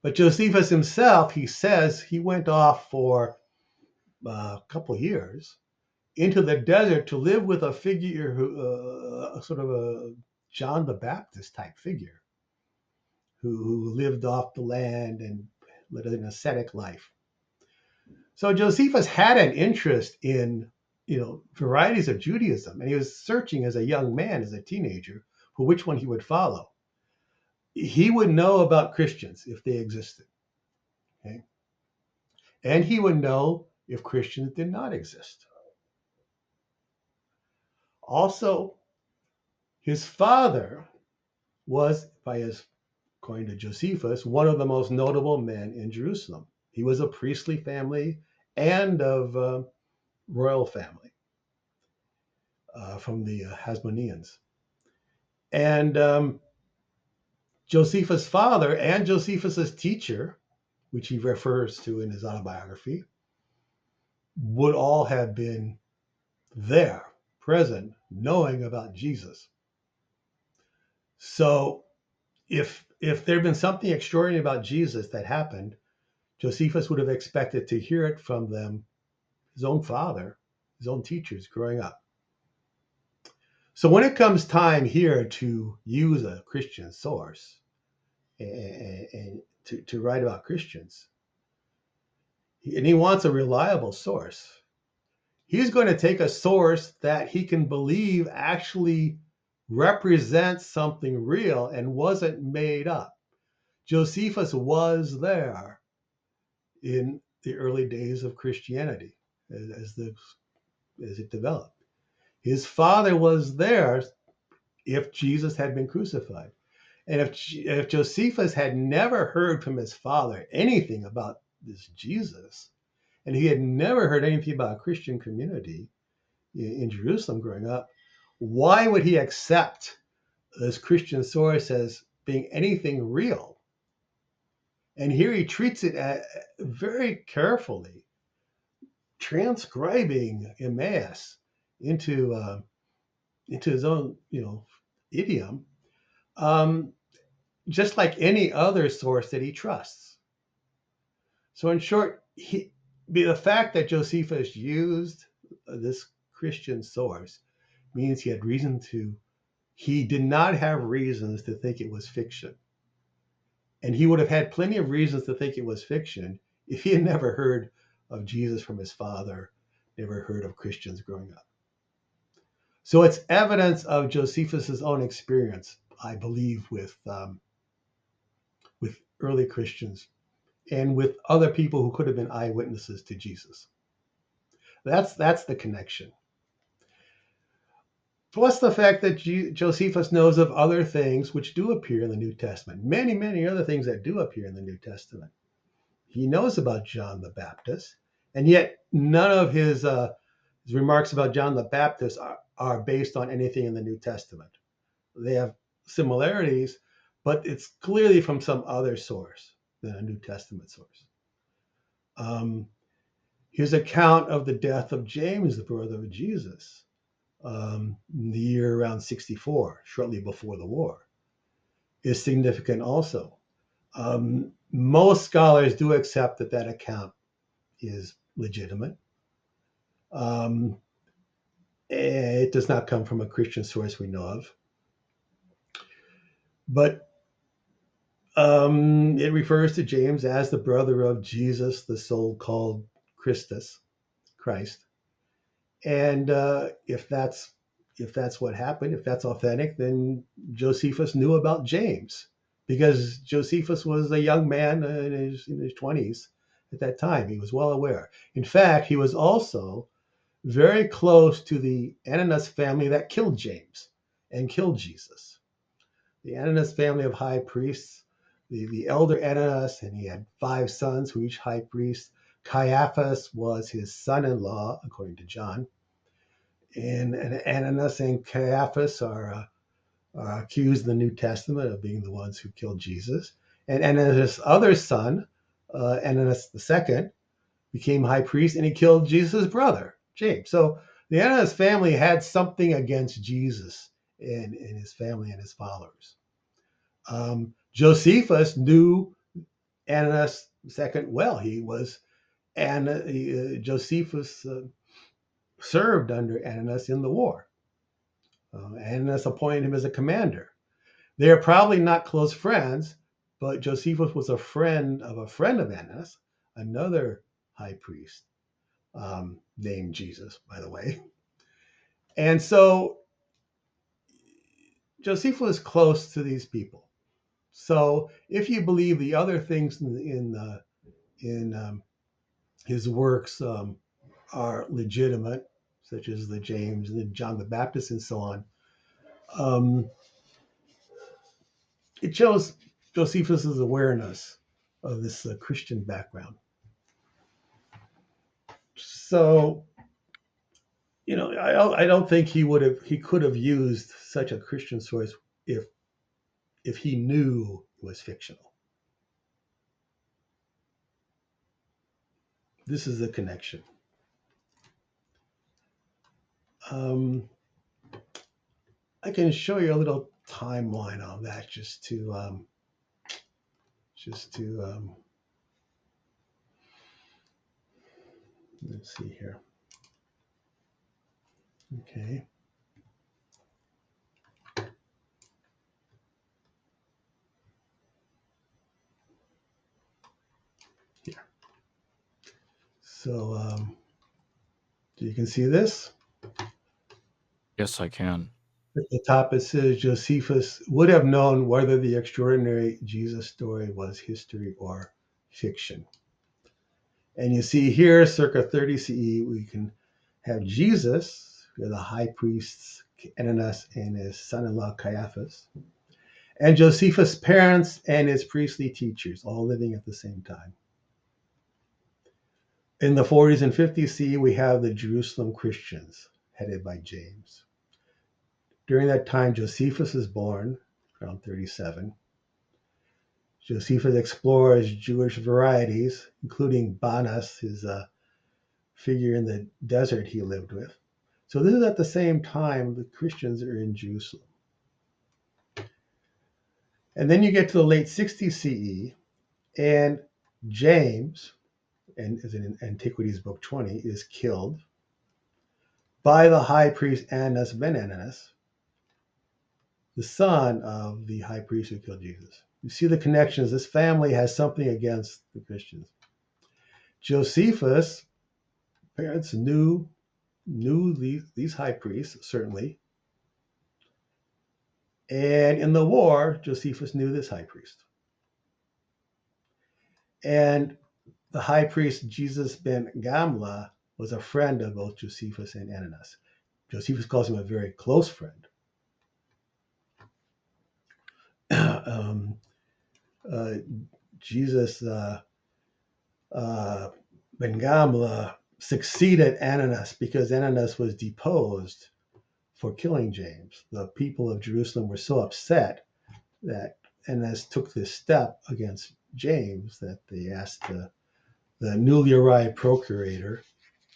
But Josephus himself, he says he went off for a couple of years into the desert to live with a figure who, sort of a John the Baptist type figure, who lived off the land and led an ascetic life. So Josephus had an interest in, varieties of Judaism, and he was searching as a young man, as a teenager, for which one he would follow. He would know about Christians if they existed, okay? And he would know if Christians did not exist. Also, his father was, according to Josephus, one of the most notable men in Jerusalem. He was a priestly family and of royal family from the Hasmoneans. And Josephus' father and Josephus' teacher, which he refers to in his autobiography, would all have been there, present, knowing about Jesus. So if there had been something extraordinary about Jesus that happened, Josephus would have expected to hear it from them, his own father, his own teachers growing up. So when it comes time here to use a Christian source and to write about Christians, and he wants a reliable source, he's going to take a source that he can believe actually represents something real and wasn't made up. Josephus was there in the early days of Christianity as it developed. His father was there if Jesus had been crucified. And if Josephus had never heard from his father anything about this Jesus, and he had never heard anything about a Christian community in Jerusalem growing up, why would he accept this Christian source as being anything real? And here he treats it very carefully, transcribing Emmaus into his own, idiom, um, just like any other source that he trusts. So, in short, the fact that Josephus used this Christian source means he did not have reasons to think it was fiction. And he would have had plenty of reasons to think it was fiction if he had never heard of Jesus from his father, never heard of Christians growing up. So it's evidence of Josephus's own experience, I believe, with early Christians and with other people who could have been eyewitnesses to Jesus. That's the connection. Plus the fact that Josephus knows of other things which do appear in the New Testament, many, many other things that do appear in the New Testament. He knows about John the Baptist, and yet none of his remarks about John the Baptist are based on anything in the New Testament. They have similarities, but it's clearly from some other source than a New Testament source. His account of the death of James, the brother of Jesus, in the year around 64, shortly before the war, is significant also. Most scholars do accept that account is legitimate. It does not come from a Christian source we know of. But it refers to James as the brother of Jesus, the so-called Christ. And if that's what happened, if that's authentic, then Josephus knew about James, because Josephus was a young man in his 20s at that time. He was well aware. In fact, he was also very close to the Ananias family that killed James and killed Jesus. The Ananias family of high priests, the elder Ananias, and he had 5 sons who each high priest. Caiaphas was his son-in-law, according to John. And Ananias and Caiaphas are accused in the New Testament of being the ones who killed Jesus. And Ananias' other son, Ananias II, became high priest, and he killed Jesus' brother, James. So the Ananias family had something against Jesus and his family and his followers. Josephus knew Ananias II well. Josephus served under Ananias in the war. Ananias appointed him as a commander. They are probably not close friends, but Josephus was a friend of Ananias, another high priest, named Jesus, by the way. And so Josephus was close to these people. So if you believe the other things in his works are legitimate, such as the James and the John the Baptist and so on, it shows Josephus's awareness of this Christian background. So, I don't think he could have used such a Christian source if he knew it was fictional. This is the connection. I can show you a little timeline on that just to let's see here. Okay. Here. So you can see this? Yes, I can. At the top it says Josephus would have known whether the extraordinary Jesus story was history or fiction. And you see here, circa 30 CE, we can have Jesus, the high priests, Ananias and his son-in-law Caiaphas, and Josephus' parents and his priestly teachers, all living at the same time. In the 40s and 50s CE, we have the Jerusalem Christians, headed by James. During that time, Josephus is born, around 37. Josephus explores Jewish varieties, including Banas, his figure in the desert he lived with. So this is at the same time the Christians are in Jerusalem. And then you get to the late 60s CE, and James, and is in Antiquities book 20, is killed by the high priest Annas ben Annas, the son of the high priest who killed Jesus. You see the connections. This family has something against the Christians. Josephus' parents knew these high priests, certainly. And in the war, Josephus knew this high priest. And the high priest, Jesus ben Gamla, was a friend of both Josephus and Annas. Josephus calls him a very close friend. Jesus ben Gamla succeeded Annas because Annas was deposed for killing James. The people of Jerusalem were so upset that Annas took this step against James that they asked the newly arrived procurator,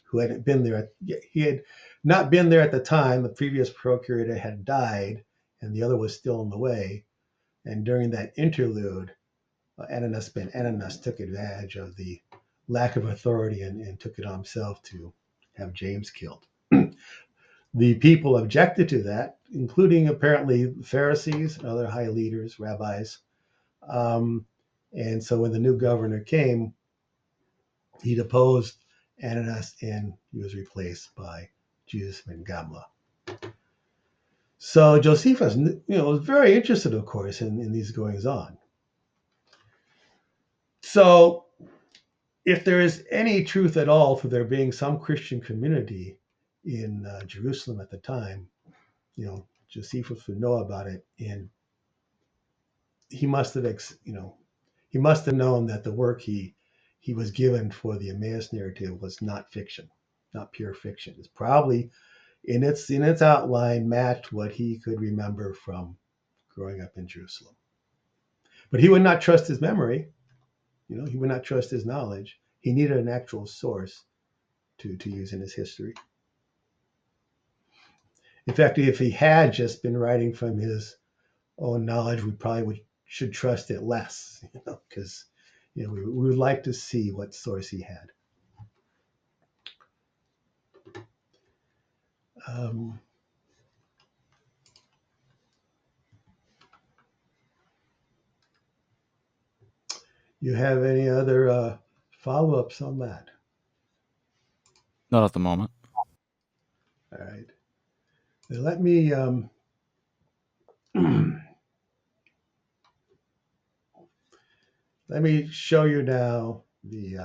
who hadn't been there. He had not been there at the time. The previous procurator had died, and the other was still in the way. And during that interlude, Annas ben Annas took advantage of the lack of authority and took it on himself to have James killed. The people objected to that, including apparently Pharisees and other high leaders, rabbis. And so when the new governor came, he deposed Annas and he was replaced by Jesus ben Gamla. So Josephus, was very interested, of course, in these goings on. So if there is any truth at all for there being some Christian community in Jerusalem at the time, Josephus would know about it, and he must have, known that the work he was given for the Emmaus narrative was not fiction, not pure fiction. It's probably in its outline matched what he could remember from growing up in Jerusalem. But he would not trust his memory. He would not trust his knowledge. He needed an actual source to use in his history. In fact, if he had just been writing from his own knowledge, we probably should trust it less, because we would like to see what source he had. You have any other follow-ups on that? Not at the moment. All right. Now let me let me show you now the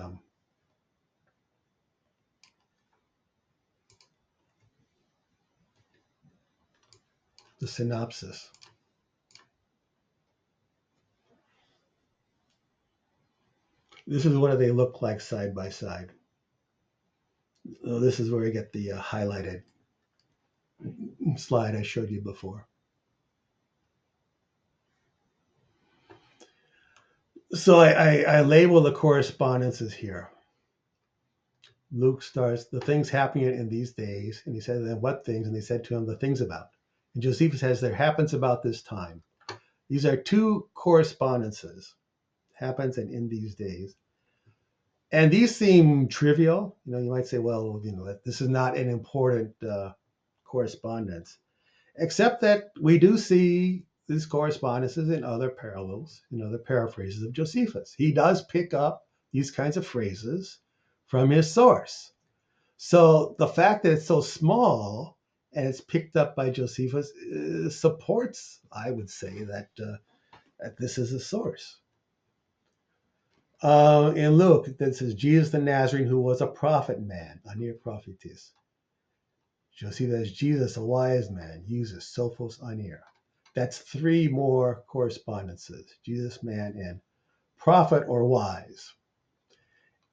synopsis. This is what they look like side by side. So this is where you get the highlighted slide I showed you before. So I label the correspondences here. Luke starts, the things happening in these days, and he said, then what things? And they said to him, the things about. And Josephus says, there happens about this time. These are two correspondences, happens and in these days. And these seem trivial. You might say, well, this is not an important correspondence, except that we do see these correspondences in other parallels, in other paraphrases of Josephus. He does pick up these kinds of phrases from his source. So the fact that it's so small and it's picked up by Josephus supports, I would say, that this is a source. In Luke, that says Jesus the Nazarene, who was a prophet man, anir prophetis. Josephus, Jesus, a wise man, uses sophos anir. That's three more correspondences: Jesus, man, and prophet or wise.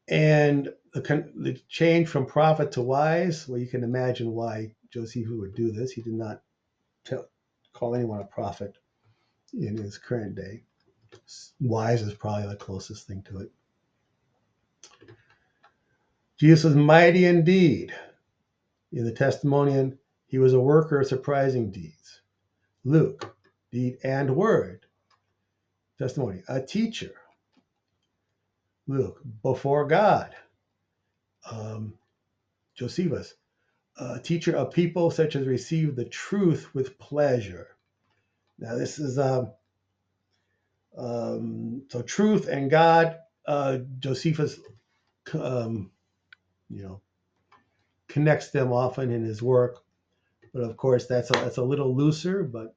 And the change from prophet to wise, well, you can imagine why Josephus would do this. He did not call anyone a prophet in his current day. Wise is probably the closest thing to it. Jesus was mighty indeed. In the Testimonium, he was a worker of surprising deeds. Luke, deed and word. Testimony, a teacher. Luke, before God. Josephus, a teacher of people such as receive the truth with pleasure. Now this is so truth and God. Josephus, connects them often in his work, but of course that's a little looser. But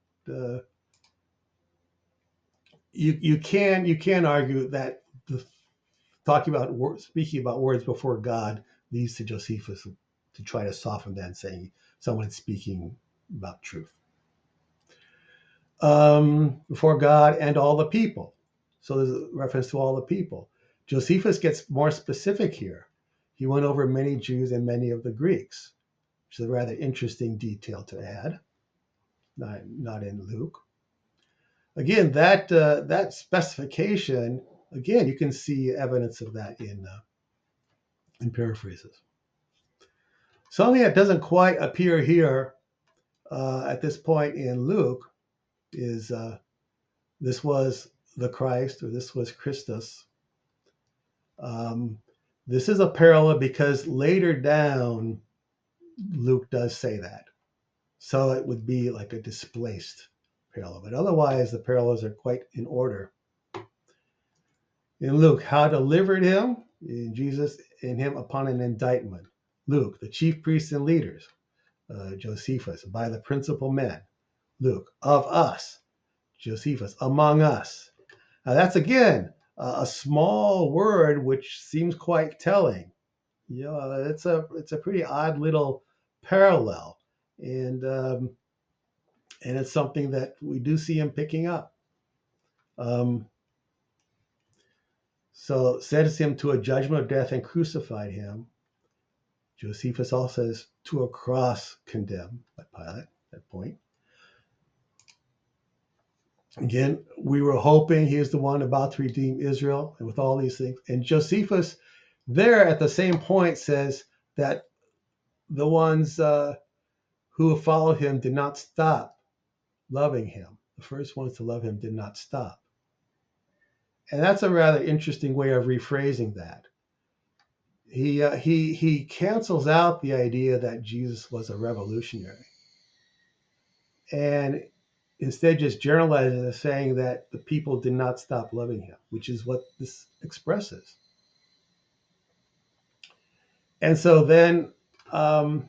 you can argue that speaking about words before God leads to Josephus to try to soften that, saying someone speaking about truth. Before God and all the people. So there's a reference to all the people. Josephus gets more specific here. He went over many Jews and many of the Greeks, which is a rather interesting detail to add. Not in Luke. Again, that specification. Again, you can see evidence of that in paraphrases. Something that doesn't quite appear here at this point in Luke is this was the Christ, or this was Christus. This is a parallel because later down, Luke does say that. So it would be like a displaced parallel. But otherwise, the parallels are quite in order. In Luke, how delivered him, in Jesus, in him upon an indictment. Luke, the chief priests and leaders. Josephus, by the principal men. Luke, of us. Josephus, among us. Now that's again a small word which seems quite telling. It's a pretty odd little parallel, and it's something that we do see him picking up. So sentenced him to a judgment of death and crucified him. Josephus also says to a cross condemned by Pilate at that point. Again, we were hoping he is the one about to redeem Israel, and with all these things. And Josephus there at the same point says that the ones who followed him did not stop loving him. The first ones to love him did not stop. And that's a rather interesting way of rephrasing that. He cancels out the idea that Jesus was a revolutionary, and instead just generalizes as saying that the people did not stop loving him, which is what this expresses. And so then comes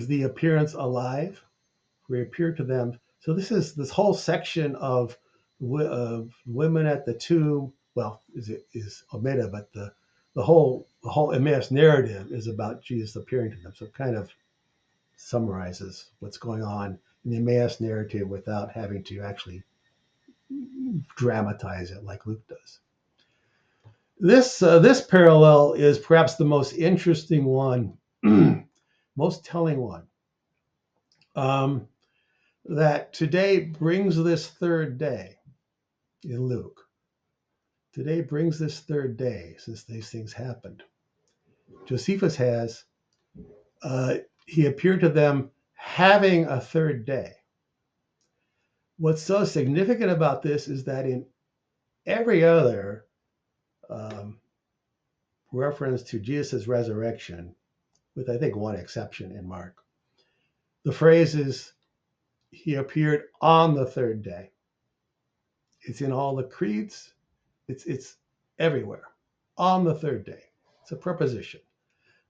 the appearance alive. We appear to them. So this whole section of women at the tomb. Well, is omitted, but the whole Emmaus narrative is about Jesus appearing to them. So it kind of summarizes what's going on in the Emmaus narrative without having to actually dramatize it like Luke does. This parallel is perhaps the most interesting one, most telling one. That today brings this third day in Luke. Today brings this third day since these things happened. Josephus has, he appeared to them having a third day. What's so significant about this is that in every other reference to Jesus' resurrection, with I think one exception in Mark, the phrase is, he appeared on the third day. It's in all the creeds. It's everywhere. On the third day. It's a preposition.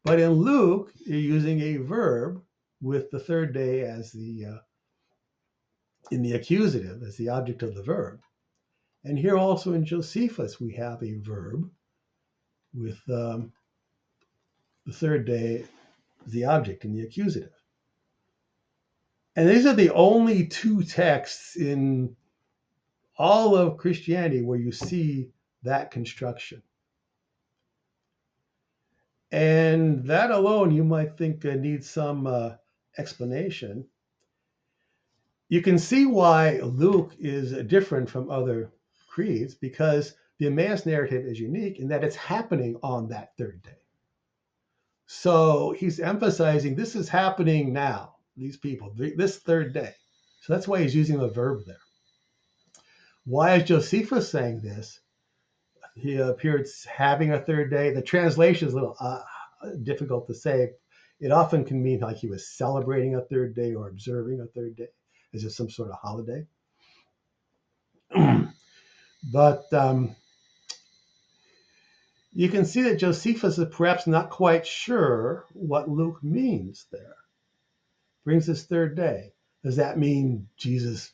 But in Luke, you're using a verb with the third day as in the accusative, as the object of the verb. And here also in Josephus, we have a verb with the third day as the object in the accusative. And these are the only two texts in all of Christianity where you see that construction. And that alone, you might think needs some explanation. You can see why Luke is different from other creeds, because the Emmaus narrative is unique in that it's happening on that third day. So he's emphasizing this is happening now, these people, this third day. So that's why he's using the verb there. Why is Josephus saying this? He appeared having a third day. The translation is a little difficult to say. It often can mean like he was celebrating a third day or observing a third day, as if some sort of holiday. But you can see that Josephus is perhaps not quite sure what Luke means there. Brings his third day. Does that mean Jesus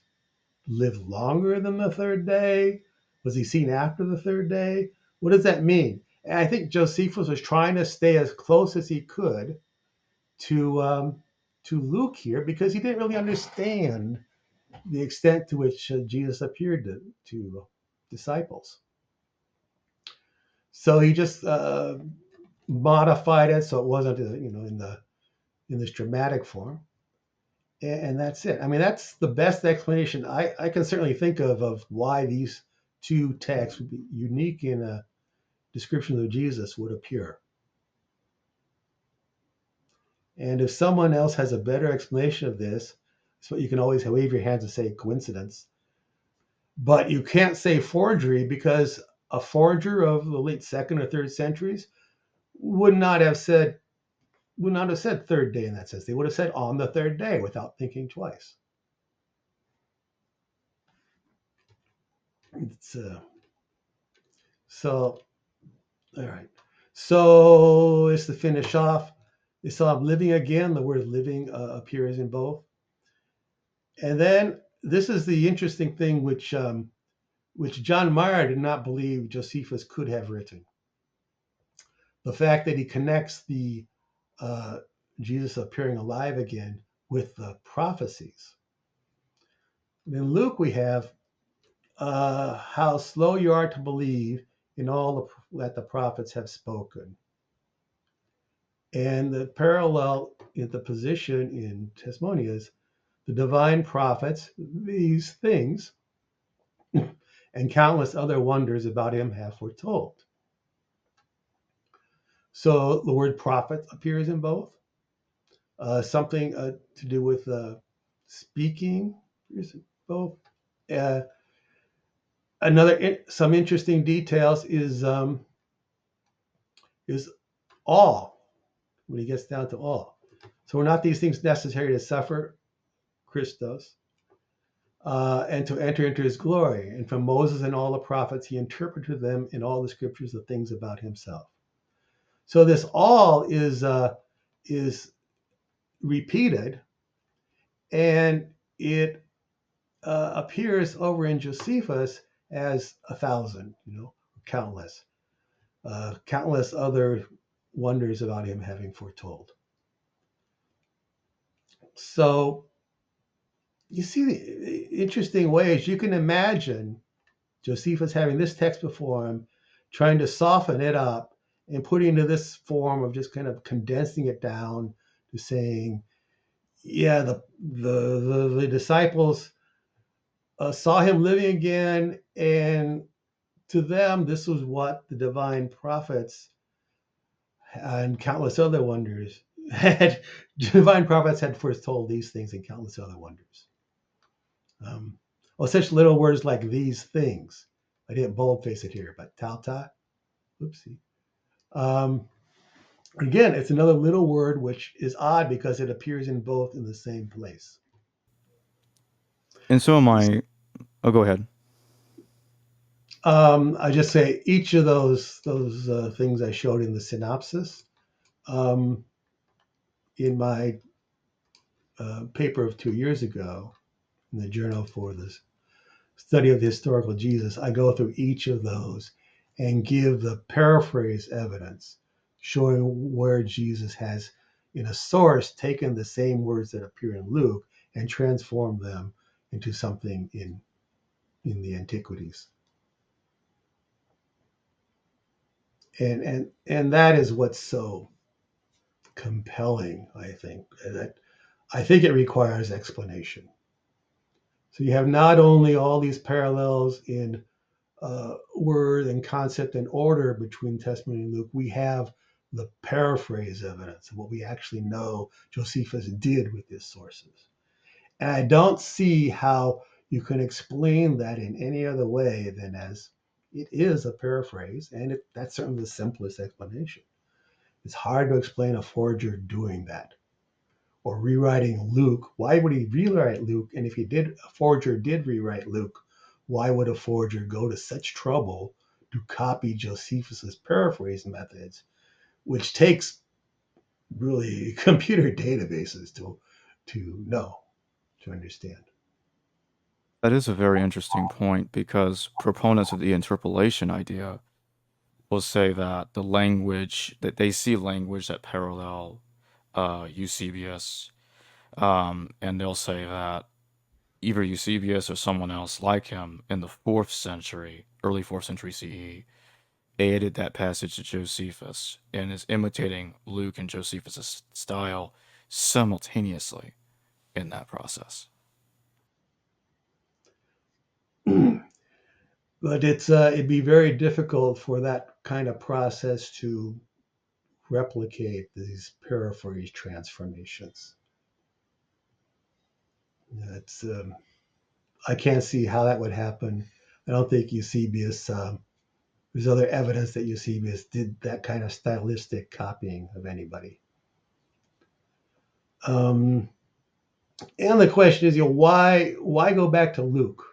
lived longer than the third day? Was he seen after the third day? What does that mean? And I think Josephus was trying to stay as close as he could to Luke here because he didn't really understand the extent to which Jesus appeared to disciples. So he just modified it so it wasn't in this dramatic form, and that's it. I mean, that's the best explanation I can certainly think of why these two texts would be unique in a description of Jesus would appear. And if someone else has a better explanation of this, so you can always wave your hands and say coincidence. But you can't say forgery because a forger of the late second or third centuries would not have said third day in that sense. They would have said on the third day without thinking twice. It's so all right. So it's to finish off. They saw him living again. The word living appears in both. And then this is the interesting thing, which John Meyer did not believe Josephus could have written. The fact that he connects the Jesus appearing alive again with the prophecies. And in Luke, we have how slow you are to believe in all that the prophets have spoken. And the parallel in the position in Testimony is the divine prophets, these things, and countless other wonders about him have foretold. So the word prophet appears in both. Something to do with speaking appears in both. Some interesting details is all when he gets down to all. So were not these things necessary to suffer Christos and to enter into his glory? And from Moses and all the prophets, he interpreted them in all the scriptures the things about himself. So this all is repeated, and it appears over in Josephus as 1,000, countless, countless other wonders about him having foretold. So you see the interesting ways you can imagine Josephus having this text before him, trying to soften it up and put it into this form of just kind of condensing it down to saying, yeah, the disciples saw him living again, and to them, this was what the divine prophets and countless other wonders had. Divine prophets had foretold these things and countless other wonders. Such little words like these things. I didn't boldface it here, but tauta. Oopsie. Again, it's another little word which is odd because it appears in both in the same place. And so am I. Oh, go ahead. I just say each of those things I showed in the synopsis in my paper of 2 years ago in the Journal for the Study of the Historical Jesus. I go through each of those and give the paraphrase evidence showing where Jesus has, in a source, taken the same words that appear in Luke and transformed them into something in the Antiquities. And that is what's so compelling, I think. That I think it requires explanation. So you have not only all these parallels in word and concept and order between Testimony and Luke, we have the paraphrase evidence of what we actually know Josephus did with his sources. And I don't see how you can explain that in any other way than as it is a paraphrase, and that's certainly the simplest explanation. It's hard to explain a forger doing that or rewriting Luke. Why would he rewrite Luke? And if a forger did rewrite Luke, why would a forger go to such trouble to copy Josephus's paraphrase methods, which takes really computer databases to know, to understand? That is a very interesting point because proponents of the interpolation idea will say that the language that they see language that parallel Eusebius, and they'll say that either Eusebius or someone else like him in the 4th century, early 4th century CE, added that passage to Josephus and is imitating Luke and Josephus' style simultaneously in that process. But it'd be very difficult for that kind of process to replicate these paraphrase transformations. It's I can't see how that would happen. I don't think Eusebius. There's other evidence that Eusebius did that kind of stylistic copying of anybody. And the question is, why go back to Luke?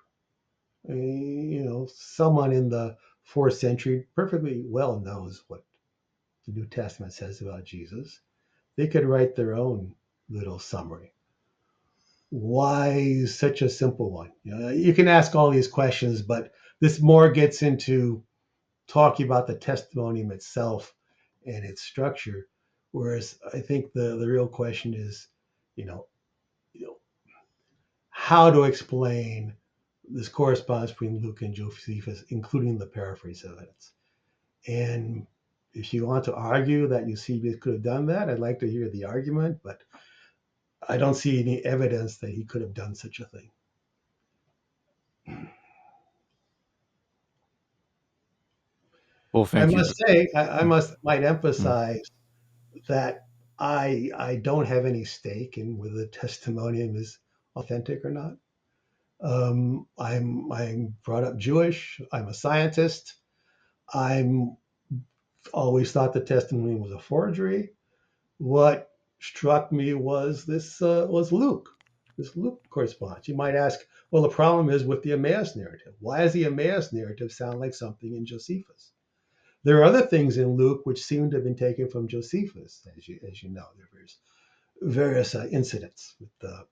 Someone in the 4th century perfectly well knows what the New Testament says about Jesus. They could write their own little summary. Why such a simple one? You can ask all these questions, but this more gets into talking about the testimonium itself and its structure. Whereas I think the real question is, you know, you know, how to explain this correspondence between Luke and Josephus, including the paraphrase evidence. And if you want to argue that Eusebius could have done that, I'd like to hear the argument, but I don't see any evidence that he could have done such a thing. Well, I thank you. must say, I Mm, might mm. emphasize that I don't have any stake in whether the testimonium is authentic or not. I'm brought up Jewish. I'm a scientist. I'm always thought the testimony was a forgery. What struck me was this was Luke. This Luke correspondence. You might ask, well, the problem is with the Emmaus narrative. Why does the Emmaus narrative sound like something in Josephus? There are other things in Luke which seem to have been taken from Josephus, as you know. There's various incidents with the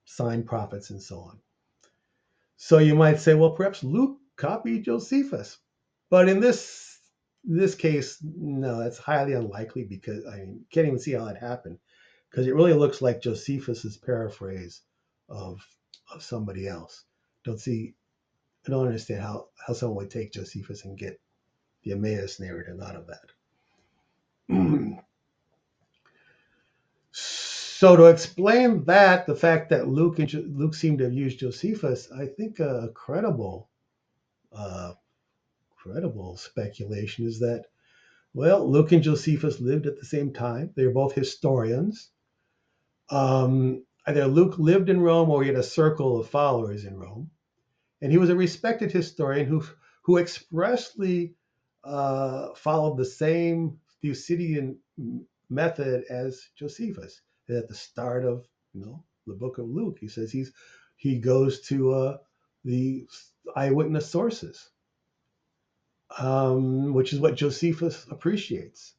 sign prophets and so on. So you might say, well, perhaps Luke copied Josephus, but in this case, no, that's highly unlikely because you can't even see how that happened because it really looks like Josephus's paraphrase of somebody else. Don't see, I don't understand how someone would take Josephus and get the Emmaus narrative out of that. So to explain that, the fact that Luke seemed to have used Josephus, I think a uh, credible speculation is that, well, Luke and Josephus lived at the same time. They were both historians. Either Luke lived in Rome or he had a circle of followers in Rome, and he was a respected historian who expressly followed the same Thucydidean method as Josephus. At the start of the book of Luke, he says he goes to the eyewitness sources, which is what Josephus appreciates.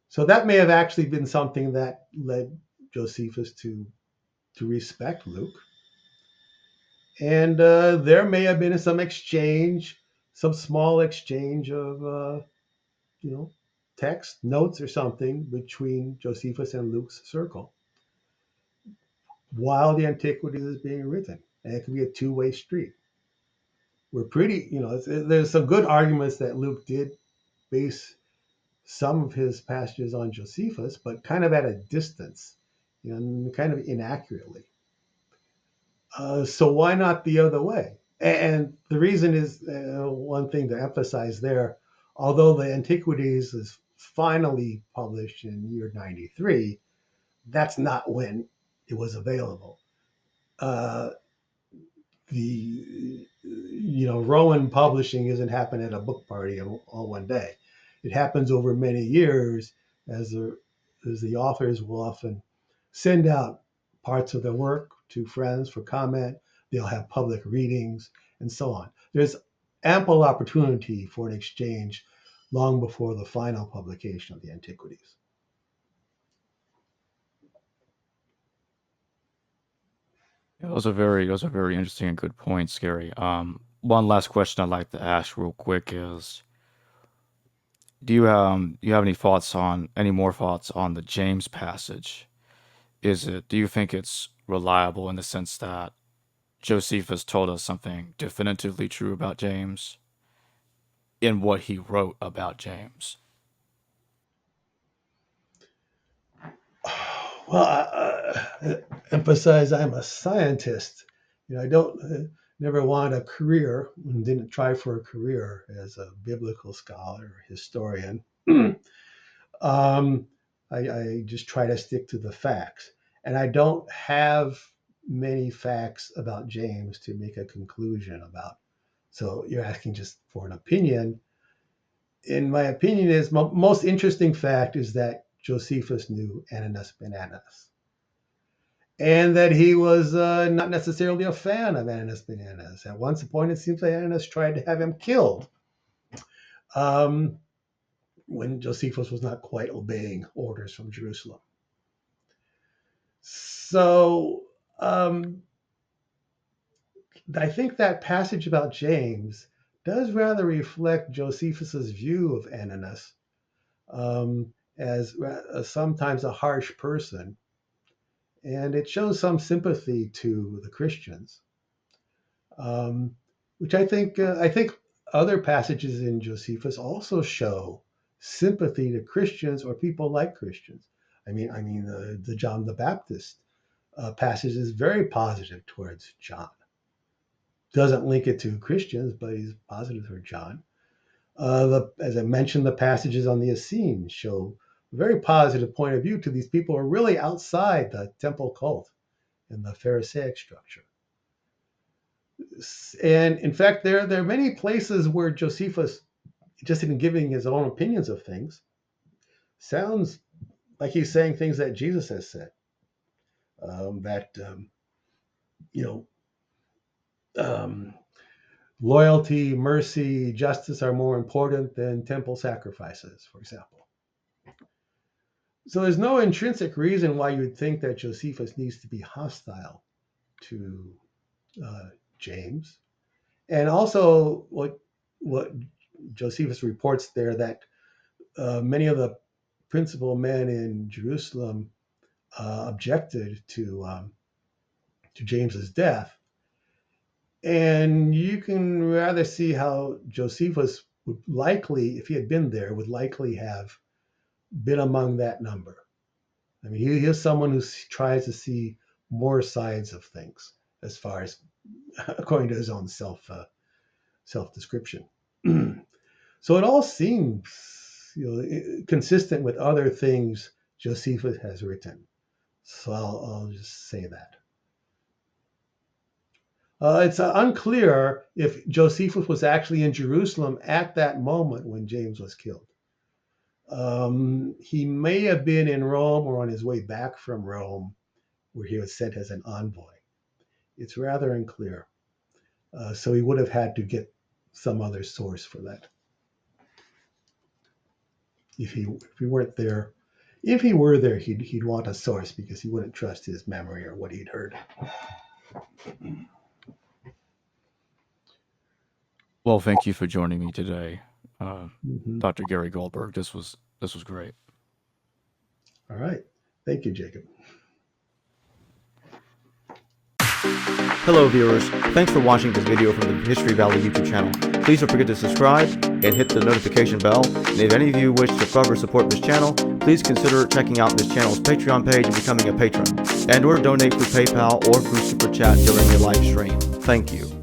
So that may have actually been something that led Josephus to respect Luke. And there may have been some exchange, some small exchange of, you know, text, notes, or something between Josephus and Luke's circle while the Antiquities is being written. And it could be a two-way street. We're pretty, there's some good arguments that Luke did base some of his passages on Josephus, but kind of at a distance, kind of inaccurately. So why not the other way? And the reason is one thing to emphasize there. Although the Antiquities is finally published in year 93, that's not when it was available. The Rowan publishing isn't happening at a book party all one day. It happens over many years as the authors will often send out parts of their work to friends for comment. They'll have public readings and so on. There's ample opportunity for an exchange long before the final publication of the Antiquities. Yeah, those are very interesting and good points, Gary. One last question I'd like to ask real quick is, do you have any more thoughts on the James passage? Do you think it's reliable in the sense that Josephus told us something definitively true about James in what he wrote about James? Well, I emphasize I'm a scientist. I don't never want a career and didn't try for a career as a biblical scholar or historian. um, I just try to stick to the facts, and I don't have many facts about James to make a conclusion about. So you're asking just for an opinion. In my opinion, is most interesting fact is that Josephus knew Ananus Bananas, and that he was not necessarily a fan of Ananus Bananas. At one point, it seems like Ananus tried to have him killed um, when Josephus was not quite obeying orders from Jerusalem. So I think that passage about James does rather reflect Josephus's view of Ananus as sometimes a harsh person, and it shows some sympathy to the Christians, which I think other passages in Josephus also show sympathy to Christians or people like Christians. The John the Baptist passage is very positive towards John. Doesn't link it to Christians, but he's positive for John. As I mentioned, the passages on the Essenes show a very positive point of view to these people who are really outside the temple cult and the Pharisaic structure. And in fact, there are many places where Josephus, just in giving his own opinions of things, sounds like he's saying things that Jesus has said. Loyalty, mercy, justice are more important than temple sacrifices, for example. So there's no intrinsic reason why you would think that Josephus needs to be hostile to James. And also what Josephus reports there, that many of the principal men in Jerusalem objected to James's death. And you can rather see how Josephus would likely, if he had been there, would likely have been among that number. He is someone who tries to see more sides of things, as far as according to his own self-description. So it all seems consistent with other things Josephus has written. So I'll just say that. It's unclear if Josephus was actually in Jerusalem at that moment when James was killed. He may have been in Rome or on his way back from Rome, where he was sent as an envoy. It's rather unclear. So he would have had to get some other source for that. If he weren't there, if he were there, he'd want a source because he wouldn't trust his memory or what he'd heard. Well, thank you for joining me today, Dr. Gary Goldberg. This was great. All right. Thank you, Jacob. Hello viewers, thanks for watching this video from the History Valley YouTube channel. Please don't forget to subscribe and hit the notification bell. And if any of you wish to further support this channel, please consider checking out this channel's Patreon page and becoming a patron, and or donate through PayPal or through Super Chat during your live stream. Thank you.